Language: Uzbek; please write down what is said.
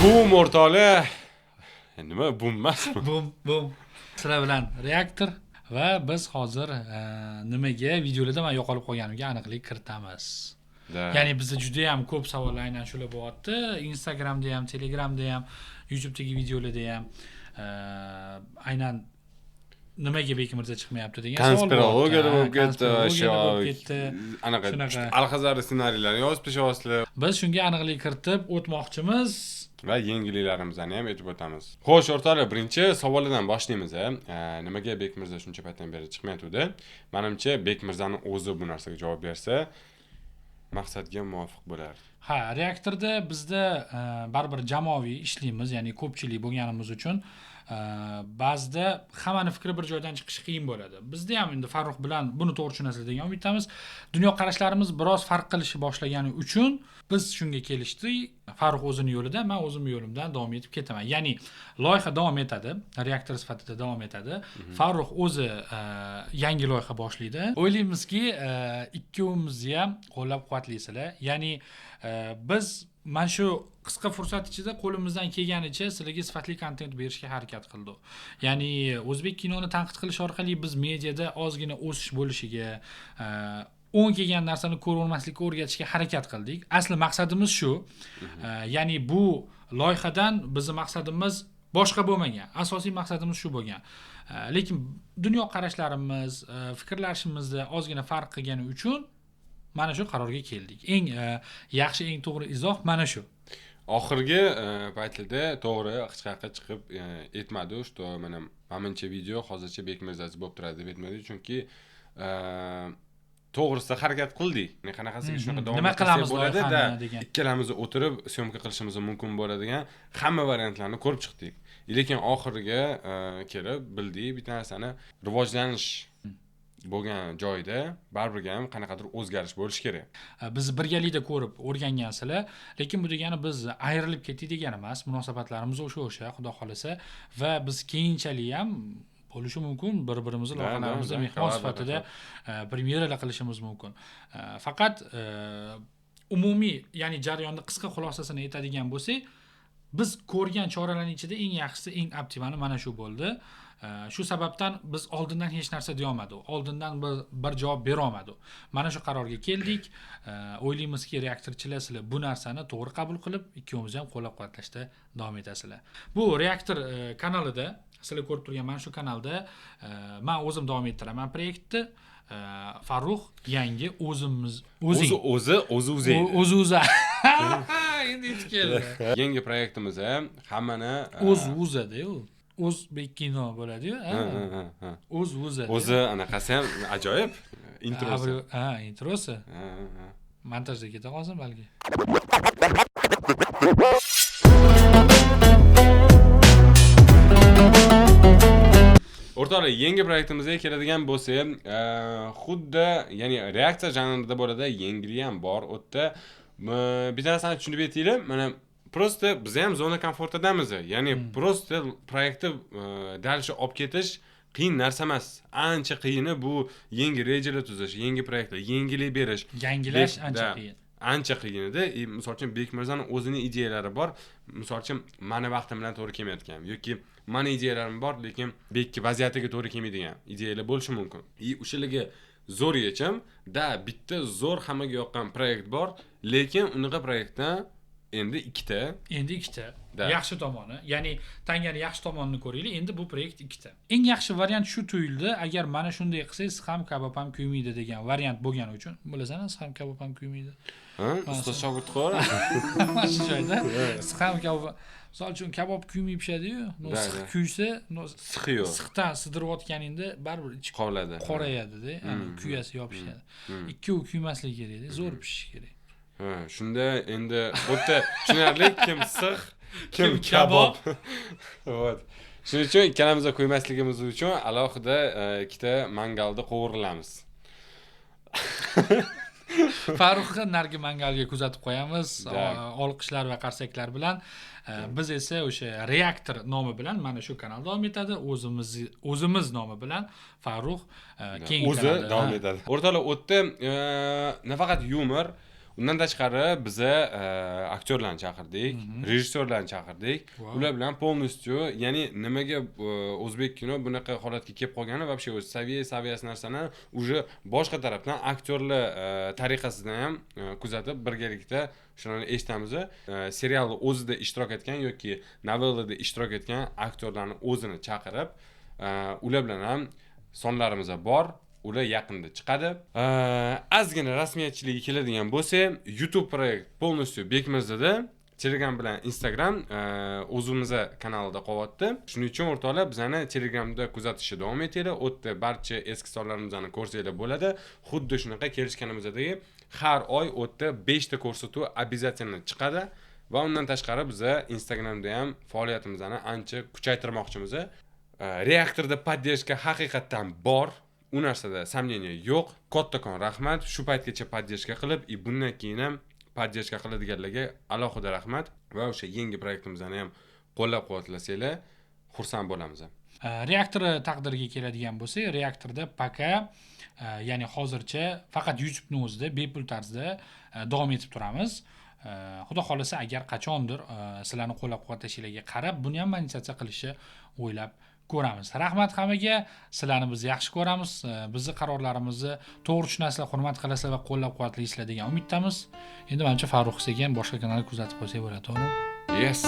Bum o'rtoqlar. Nima bum emasmi? Bum. Sizlar bilan reaktor va biz hozir nimaga videolarda men yo'qolib qolganimga aniqlik kiritamiz. Ya'ni bizda juda ham ko'p savollar aynan shular bo'lyapti. Instagramda ham, Telegramda ham, YouTube'dagi videolarda ham aynan nimaga Bekmirza chiqmayapti degan savol. Konspirologiya bo'lib ketdi, o'sha anaqa Alhazar ssenariylarini yozib tashyapsizlar. Biz shunga aniqlik kiritib o'tmoqchimiz va yangiliklarimizni ham aytib o'tamiz. Xo'sh, o'rtoqlar, birinchi savoldan boshlaymiz. Nimaga Bekmirza shuncha paytdan beri chiqmayapti? Menimcha Bekmirzaning o'zi bu narsaga javob bersa, maqsadga muvofiq bo'lar. Ha, reaktorda bizda baribir jamoaviy ishlaymiz, ya'ni ko'pchilik bo'lganimiz uchun ba'zida hammani fikri bir joydan chiqishi qiyin bo'ladi. Bizda ham endi Farruh bilan buni to'g'ri tushunasizlar degan umiddamiz. Dunyo qarashlarimiz biroz farq qilishi boshlagani uchun biz shunga kelishdik. Farruh o'zining yo'lida, men o'zimning yo'limdan davom etib ketaman. Ya'ni loyiha davom etadi, reaktor sifatida davom etadi. Farruh o'zi yangi loyiha boshlaydi. O'ylaymizki, ikkovimizni ham qo'llab-quvvatlaysizlar. Ya'ni biz mana shu qisqa fursat ichida qo'limizdan kelganicha sizlarga sifatli kontent berishga harakat qildik. Ya'ni o'zbek kinoni tanqid qilish orqali biz mediada ozgina o'sish bo'lishiga, o'ng kelgan narsani ko'rolmaslikka o'rgatishga harakat qildik. Asli maqsadimiz shu. Ya'ni bu loyihadan bizning maqsadimiz boshqa bo'lmagan. Asosiy maqsadimiz shu bo'lgan. Lekin dunyo qarashlarimiz, fikrlashimizda ozgina farq qilgani uchun mana shu qarorga keldik. Eng yaxshi, eng to'g'ri izoh mana shu. Oxirgi paytlarda to'g'ri hech chiqib aytmadi, что mana menimcha video hozircha Bekmirzachi bo'lib turadi deb aytmadi, chunki to'g'risida harakat qildik. Qanaqasiga shunaqa davom etsa bo'ladi-da, ikkalamiz o'tirib syomka qilishimiz mumkin bo'ladigan hamma variantlarni ko'rib chiqdik. Lekin oxiriga kelib bildik, bitta narsani rivojlanish bo'lgan joyda baribir ham qanaqadir o'zgarish bo'lishi kerak. Biz birgalikda ko'rib o'rgangansizlar, lekin bu degani biz ayrilib ketdik degani emas. Munosabatlarimiz o'sha, xudo xolasa, va biz keyinchalik ham bo'lishi mumkin, bir-birimizni loyihalarimizda mehmon sifatida premyeralar qilishimiz mumkin. Faqat umumiy, ya'ni jarayonni qisqa xulosasini aytadigan bo'lsak, biz ko'rgan choralarning ichida eng yaxshisi, eng optimali mana shu bo'ldi. Shu sababdan biz oldindan hech narsa deya olmadik. Oldindan bir javob bera olmadik. Mana shu qarorga keldik. O'ylaymizki, reaktorchilar sizlar bu narsani to'g'ri qabul qilib, ikkovimiz ham qo'llab-quvvatlashda davom etasizlar. Bu reaktor kanalida, sizlar ko'rib turgan mana shu kanalda men o'zim davom ettiraman proyektni. Farruh yangi o'zi. Endi yetib keldi. Yangi proyektimiz hammani o'zida-yu. O'zbek kino bo'ladi-yu, O'zi anaqasi ham ajoyib. Introsi. Introsi. Montajda keta qolsin balki. O'rtoqlar, yangi proyektimizga keladigan bo'lsak, xuddi, ya'ni reaksiya janrida bo'ladi, yengili ham bor. U yerda bitta narsani tushunib aytaylik, mana просто biz ham zona komfortidamiz. Ya'ni просто proyektni dalsha olib ketish qiyin narsa emas. Ancha qiyini bu yangi rejalar tuzish, yangi proyektlar, yangilik berish. Yangilash ancha qiyin. Ancha qiyin edi. Misol uchun Bekmirzaning o'zining ideyalari bor. Misol uchun meni vaqtim bilan to'g'ri kelmayotgan yoki meni ideyalarim bor, lekin Bekki vaziyatiga to'g'ri kelmaydigan ideyalar bo'lishi mumkin. O'shalarga zo'r yechim, bitta zo'r hammaga yoqqan proyekt bor, lekin unaqa proyektdan endi ikkita. Yaxshi tomoni, ya'ni tangani yaxshi tomonini ko'raylik. Endi bu proyekt ikkita. Eng yaxshi variant shu tuyuldi. Agar mana shunday qilsangiz, ham kabob ham kuymaydi degan variant bo'lgani uchun, bilasangiz, ham kabob ham kuymaydi. Ustoz shogird qora. Mana shu joyda ham kabob, misol uchun kabob kuymay pishadi-yu, siq kuysa, siqdan sidirayotganingda baribir ichi qoladi. Qorayadi-da, kuyasi yopishadi. Ikkovi kuymasligi kerak, zo'r pishishi kerak. Shunda endi o'ta tushunarli, kim siq, kim kabob. Vot. Shuning uchun ikkalamizga qo'ymasligimiz uchun alohida ikkita mangalda qovurilamiz. Farruhni nargi mangalga kuzatib qo'yamiz, olqishlar va qarsaklar bilan. Biz esa o'sha reaktor nomi bilan mana shu kanal davom etadi. O'zimiz nomi bilan Farruh keyingi o'zi davom etadi. O'rtoqlar, o'tda nafaqat yumor, Undan tashqari biza aktyorlarni chaqirdik, rejissyorlarni chaqirdik. Wow. Ular bilan polностью, ya'ni nimaga o'zbek kino bunaqa holatga kelib qolgani вообще o'z saviyasi narsani уже boshqa tarafdan aktyorlar tariqasidan ham kuzatib birgalikda shuni eshitamiz. Serialda o'zida ishtirok etgan yoki novellada ishtirok etgan aktyorlarni o'zini chaqirib, ular bilan ham sonlarimiz bor. Ular yaqinda chiqadi. Ozgina rasmiyatchiligi keladigan bo'lsa, YouTube proyekt полностью Bekmirzada, Telegram bilan Instagram o'zimiz kanalida qolyapti. Shuning uchun o'rtoqlar bizani Telegramda kuzatishni davom etinglar. U yerda barcha eski sonlarimizni ko'rsanglar bo'ladi. Xuddi shunaqa kelishganimizdagi har oy u yerda 5 ta ko'rsatuv обязательно chiqadi. Va undan tashqari biz Instagramda ham faoliyatimizni ancha kuchaytirmoqchimiz. Reaktorda поддержка haqiqatan bor. U narsada samleniya yo'q. Kattakon rahmat. Shu paytgacha поддержка qilib, bundan keyin ham поддержка qiladiganlarga alohida rahmat va o'sha yangi proyektimizni ham qo'llab-quvvatlasanglar, xursand bo'lamiz. Reaktor taqdiriga keladigan bo'lsak, reaktorda paka ya'ni hozircha faqat YouTube'ning o'zida bepul tarzda davom etib turamiz. Xudo xolasa agar qachondir sizlarni qo'llab-quvvatlashinglarga qarab, buni ham monetizatsiya qilishni o'ylab ko'ramiz. Rahmat hammaga. Sizlarni biz yaxshi ko'ramiz. Bizning qarorlarimizni to'g'ri tushunasizlar, hurmat qilasizlar va qo'llab-quvvatlaysizlar degan umiddamiz. Endi menimcha Farruh Segan boshqa kanalni kuzatib qo'ysak bo'ladi, to'g'rimi? Yes.